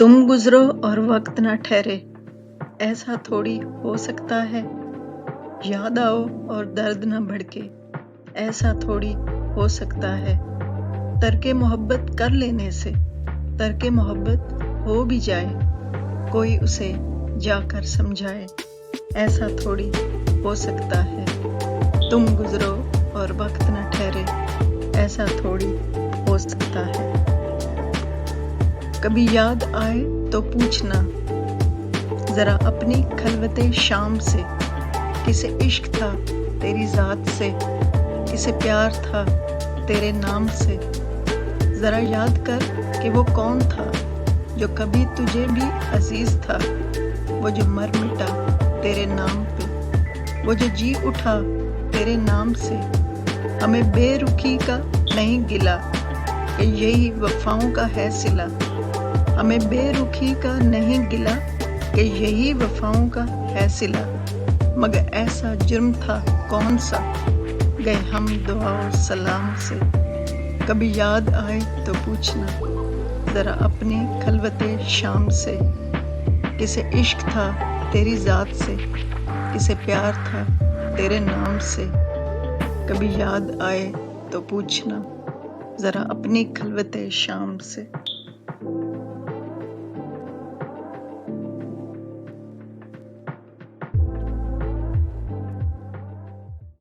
तुम गुजरो और वक्त ना ठहरे, ऐसा थोड़ी हो सकता है। याद आओ और दर्द ना भड़के, ऐसा थोड़ी हो सकता है। तर्के मोहब्बत कर लेने से तर्के मोहब्बत हो भी जाए, कोई उसे जाकर समझाए, ऐसा थोड़ी हो सकता है। तुम गुजरो और वक्त न ठहरे, ऐसा थोड़ी हो सकता है। कभी याद आए तो पूछना जरा अपनी खलवते शाम से, किसे इश्क था तेरी जात से, किसे प्यार था तेरे नाम से। जरा याद कर कि वो कौन था जो कभी तुझे भी अजीज था, वो जो मर मिटा तेरे नाम पे, वो जो जी उठा तेरे नाम से। हमें बेरुखी का नहीं गिला कि यही वफाओं का है सिला, हमें बेरुखी का नहीं गिला कि यही वफाओं का है सिला। मगर ऐसा जुर्म था कौन सा, गए हम दुआ और सलाम से। कभी याद आए तो पूछना जरा अपनी खलवते शाम से, किसे इश्क था तेरी जात से, किसे प्यार था तेरे नाम से। कभी याद आए तो पूछना जरा अपनी खलवते शाम से।